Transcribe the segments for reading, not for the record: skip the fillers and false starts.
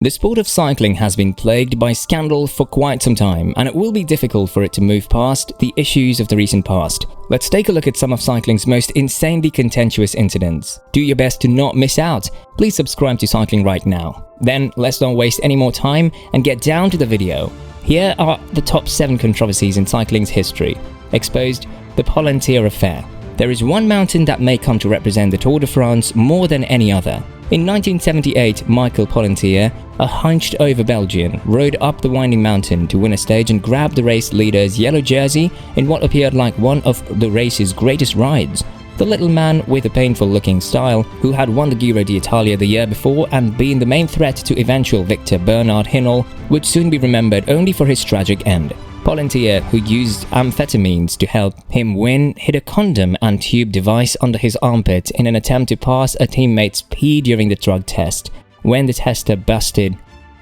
The sport of cycling has been plagued by scandal for quite some time, and it will be difficult for it to move past the issues of the recent past. Let's take a look at some of cycling's most insanely contentious incidents. Do your best to not miss out. Please subscribe to Cycling right now. Then, let's not waste any more time and get down to the video. Here are the top 7 controversies in cycling's history. Exposed: the Pollentier affair. There is one mountain that may come to represent the Tour de France more than any other. In 1978, Michel Pollentier, a hunched-over Belgian, rode up the winding mountain to win a stage and grabbed the race leader's yellow jersey in what appeared like one of the race's greatest rides. The little man with a painful-looking style, who had won the Giro d'Italia the year before and been the main threat to eventual victor Bernard Hinault, would soon be remembered only for his tragic end. Pollentier, who used amphetamines to help him win, hid a condom and tube device under his armpit in an attempt to pass a teammate's pee during the drug test. When the tester busted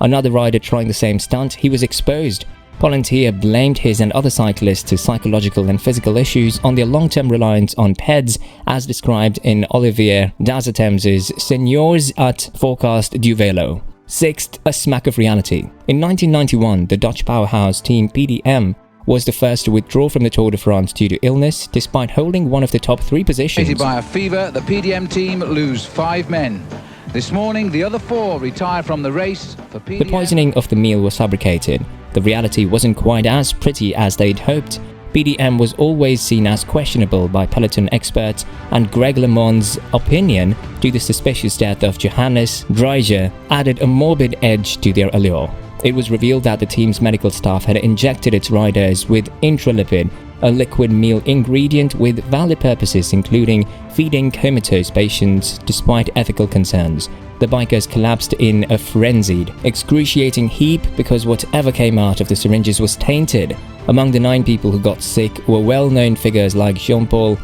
another rider trying the same stunt, he was exposed. Pollentier blamed his and other cyclists' psychological and physical issues on their long-term reliance on PEDs, as described in Olivier Dazetem's Seniors at Forecast du Vélo. Sixth, a smack of reality. In 1991, the Dutch powerhouse team PDM was the first to withdraw from the Tour de France due to illness, despite holding one of the top 3 positions. By a fever, the PDM team lose 5 men. This morning, the other 4 retire from the race for PDM. The poisoning of the meal was fabricated. The reality wasn't quite as pretty as they'd hoped. PDM was always seen as questionable by peloton experts, and Greg LeMond's opinion to the suspicious death of Johannes Dreiger added a morbid edge to their allure. It was revealed that the team's medical staff had injected its riders with intralipid, a liquid meal ingredient with valid purposes including feeding comatose patients despite ethical concerns. The bikers collapsed in a frenzied, excruciating heap because whatever came out of the syringes was tainted. Among the 9 people who got sick were well-known figures like Jean-Paul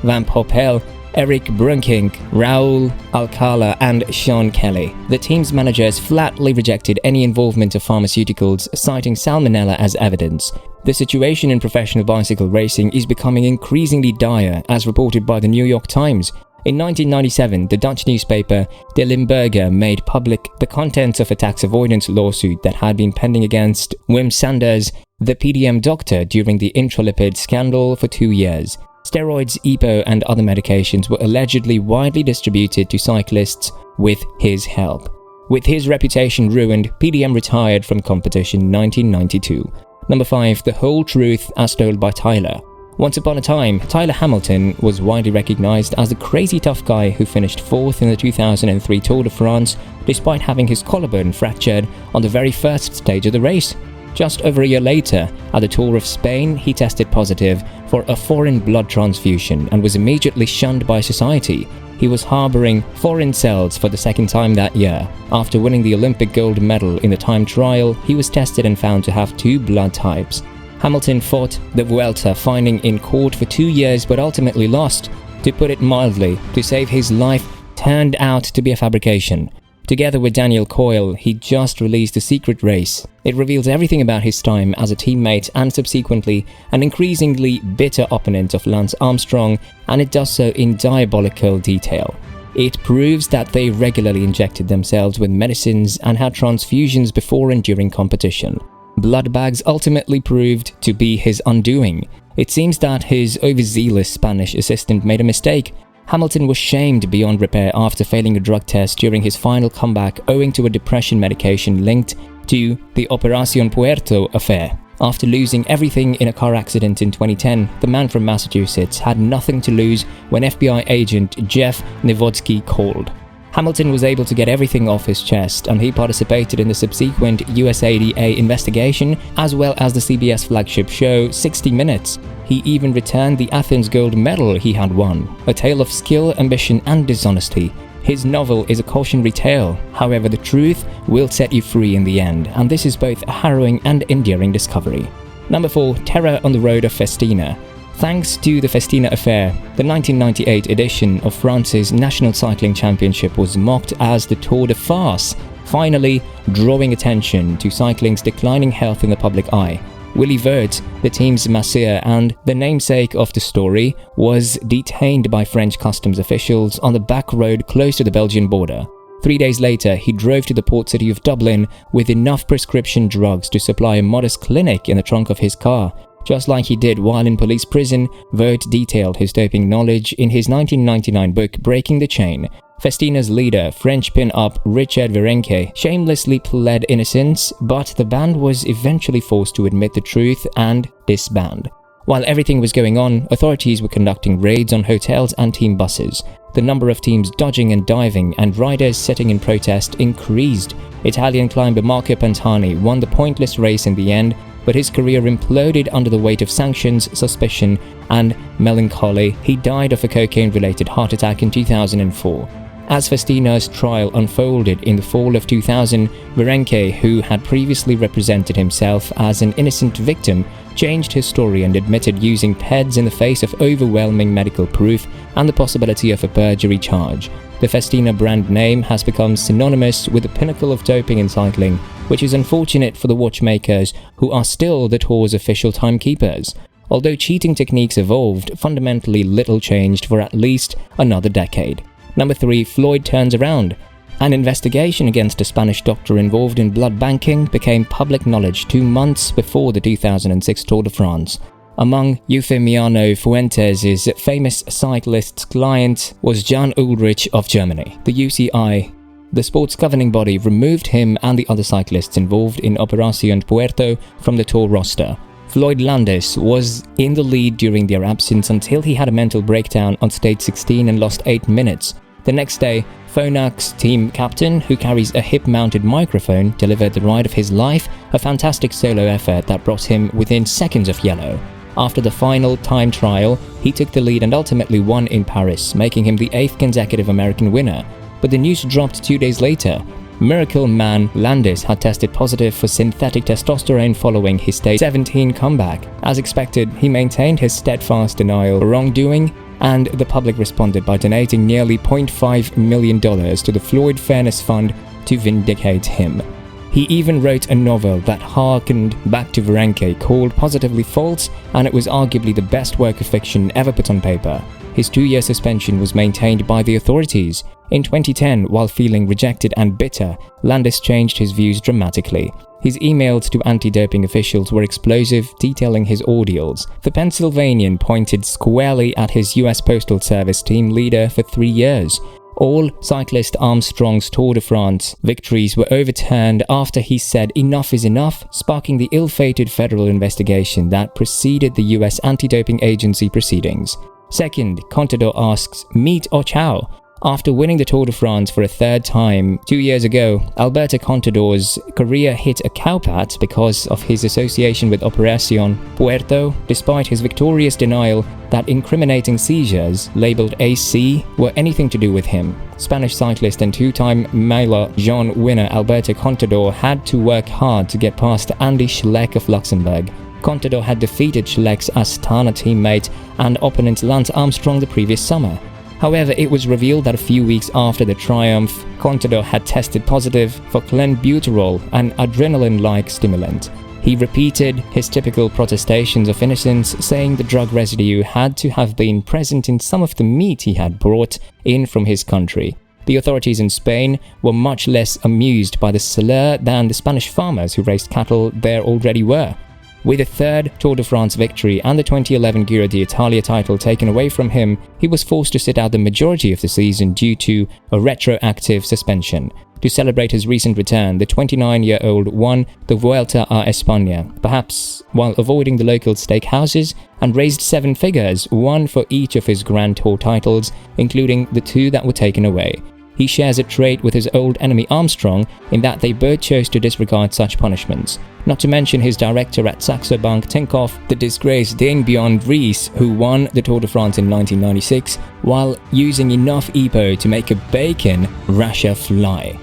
Van Poppel, Eric Brunkink, Raoul Alcala and Sean Kelly. The team's managers flatly rejected any involvement of pharmaceuticals, citing salmonella as evidence. The situation in professional bicycle racing is becoming increasingly dire, as reported by the New York Times. In 1997, the Dutch newspaper De Limburger made public the contents of a tax avoidance lawsuit that had been pending against Wim Sanders, the PDM doctor, during the intralipid scandal for 2 years. Steroids, EPO and other medications were allegedly widely distributed to cyclists with his help. With his reputation ruined, PDM retired from competition in 1992. Number 5. The whole truth as told by Tyler. Once upon a time, Tyler Hamilton was widely recognized as the crazy tough guy who finished 4th in the 2003 Tour de France despite having his collarbone fractured on the very first stage of the race. Just over a year later, at the Tour of Spain, he tested positive for a foreign blood transfusion and was immediately shunned by society. He was harboring foreign cells for the 2nd time that year. After winning the Olympic gold medal in the time trial, he was tested and found to have 2 blood types. Hamilton fought the Vuelta, fighting in court for 2 years but ultimately lost. To put it mildly, to save his life turned out to be a fabrication. Together with Daniel Coyle, he just released The Secret Race. It reveals everything about his time as a teammate and subsequently an increasingly bitter opponent of Lance Armstrong, and it does so in diabolical detail. It proves that they regularly injected themselves with medicines and had transfusions before and during competition. Blood bags ultimately proved to be his undoing. It seems that his overzealous Spanish assistant made a mistake. Hamilton was shamed beyond repair after failing a drug test during his final comeback owing to a depression medication linked to the Operación Puerto affair. After losing everything in a car accident in 2010, the man from Massachusetts had nothing to lose when FBI agent Jeff Novodsky called. Hamilton was able to get everything off his chest, and he participated in the subsequent USADA investigation as well as the CBS flagship show 60 Minutes. He even returned the Athens gold medal he had won. A tale of skill, ambition and dishonesty. His novel is a cautionary tale, however the truth will set you free in the end, and this is both a harrowing and endearing discovery. Number 4. Terror on the road of Festina. Thanks to the Festina affair, the 1998 edition of France's National Cycling Championship was mocked as the Tour de Farce, finally drawing attention to cycling's declining health in the public eye. Willy Vert, the team's masseur and the namesake of the story, was detained by French customs officials on the back road close to the Belgian border. 3 days later, he drove to the port city of Dublin with enough prescription drugs to supply a modest clinic in the trunk of his car. Just like he did while in police prison, Vogt detailed his doping knowledge in his 1999 book Breaking the Chain. Festina's leader, French pin-up Richard Virenque, shamelessly pled innocence, but the band was eventually forced to admit the truth and disband. While everything was going on, authorities were conducting raids on hotels and team buses. The number of teams dodging and diving and riders sitting in protest increased. Italian climber Marco Pantani won the pointless race in the end, but his career imploded under the weight of sanctions, suspicion, and melancholy. He died of a cocaine-related heart attack in 2004. As Festina's trial unfolded in the fall of 2000, Virenque, who had previously represented himself as an innocent victim, changed his story and admitted using PEDs in the face of overwhelming medical proof and the possibility of a perjury charge. The Festina brand name has become synonymous with the pinnacle of doping in cycling, which is unfortunate for the watchmakers who are still the tour's official timekeepers. Although cheating techniques evolved, fundamentally little changed for at least another decade. Number 3. Floyd turns around. An investigation against a Spanish doctor involved in blood banking became public knowledge 2 months before the 2006 Tour de France. Among Eufemiano Fuentes' famous cyclist's client was Jan Ullrich of Germany. The UCI, the sport's governing body, removed him and the other cyclists involved in Operación Puerto from the Tour roster. Floyd Landis was in the lead during their absence until he had a mental breakdown on stage 16 and lost 8 minutes. The next day, Phonak's team captain, who carries a hip-mounted microphone, delivered the ride of his life, a fantastic solo effort that brought him within seconds of yellow. After the final time trial, he took the lead and ultimately won in Paris, making him the 8th consecutive American winner. But the news dropped 2 days later. Miracle Man Landis had tested positive for synthetic testosterone following his stage 17 comeback. As expected, he maintained his steadfast denial of wrongdoing, and the public responded by donating nearly $0.5 million to the Floyd Fairness Fund to vindicate him. He even wrote a novel that harkened back to Virenque called Positively False, and it was arguably the best work of fiction ever put on paper. His 2-year suspension was maintained by the authorities. In 2010, while feeling rejected and bitter, Landis changed his views dramatically. His emails to anti-doping officials were explosive, detailing his ordeals. The Pennsylvanian pointed squarely at his US Postal Service team leader for 3 years. All cyclist Armstrong's Tour de France victories were overturned after he said enough is enough, sparking the ill-fated federal investigation that preceded the US anti-doping agency proceedings. Second, Contador asks, meat or chow? After winning the Tour de France for a 3rd time 2 years ago, Alberto Contador's career hit a cowpat because of his association with Operación Puerto, despite his victorious denial that incriminating seizures, labeled AC, were anything to do with him. Spanish cyclist and 2-time Maillot-Jaune winner Alberto Contador had to work hard to get past Andy Schleck of Luxembourg. Contador had defeated Schleck's Astana teammate and opponent Lance Armstrong the previous summer. However, it was revealed that a few weeks after the triumph, Contador had tested positive for clenbuterol, an adrenaline-like stimulant. He repeated his typical protestations of innocence, saying the drug residue had to have been present in some of the meat he had brought in from his country. The authorities in Spain were much less amused by the slur than the Spanish farmers who raised cattle there already were. With a 3rd Tour de France victory and the 2011 Giro d'Italia title taken away from him, he was forced to sit out the majority of the season due to a retroactive suspension. To celebrate his recent return, the 29-year-old won the Vuelta a España, perhaps while avoiding the local steakhouses, and raised 7 figures, 1 for each of his Grand Tour titles, including the 2 that were taken away. He shares a trait with his old enemy Armstrong in that they both chose to disregard such punishments. Not to mention his director at Saxo Bank Tinkoff, the disgraced Dane Bjorn Vries, who won the Tour de France in 1996 while using enough EPO to make a bacon rasher fly.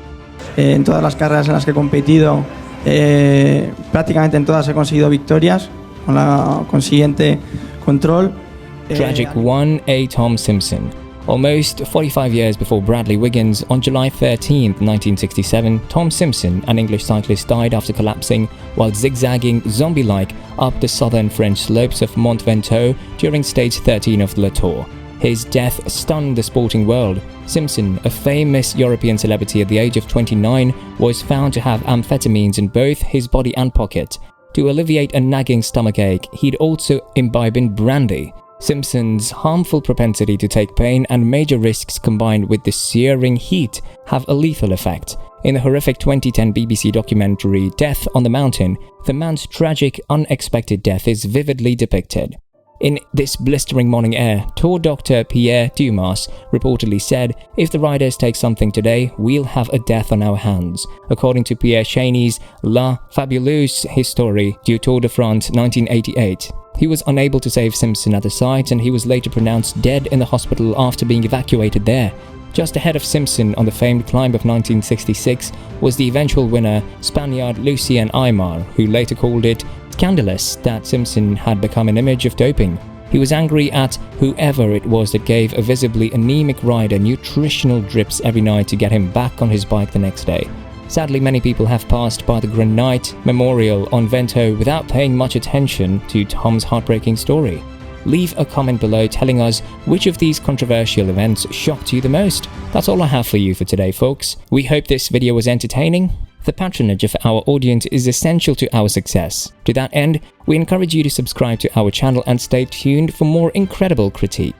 En todas las carreras en las que he competido, prácticamente en todas he conseguido victorias, con la consiguiente control. Tragic 1A Tom Simpson. Almost 45 years before Bradley Wiggins, on July 13, 1967, Tom Simpson, an English cyclist, died after collapsing while zigzagging zombie-like up the southern French slopes of Mont Ventoux during stage 13 of the Le Tour. His death stunned the sporting world. Simpson, a famous European celebrity at the age of 29, was found to have amphetamines in both his body and pocket. To alleviate a nagging stomachache, he'd also imbibe in brandy. Simpson's harmful propensity to take pain and major risks combined with the searing heat have a lethal effect. In the horrific 2010 BBC documentary Death on the Mountain, the man's tragic, unexpected death is vividly depicted. In this blistering morning air, Tour Dr. Pierre Dumas reportedly said, "If the riders take something today, we'll have a death on our hands." According to Pierre Cheney's La Fabuleuse Histoire du Tour de France 1988. He was unable to save Simpson at the site, and he was later pronounced dead in the hospital after being evacuated there. Just ahead of Simpson on the famed climb of 1966 was the eventual winner, Spaniard Lucien Aymar, who later called it scandalous that Simpson had become an image of doping. He was angry at whoever it was that gave a visibly anemic rider nutritional drips every night to get him back on his bike the next day. Sadly, many people have passed by the Granite Memorial on Vento without paying much attention to Tom's heartbreaking story. Leave a comment below telling us which of these controversial events shocked you the most. That's all I have for you for today, folks. We hope this video was entertaining. The patronage of our audience is essential to our success. To that end, we encourage you to subscribe to our channel and stay tuned for more incredible critique.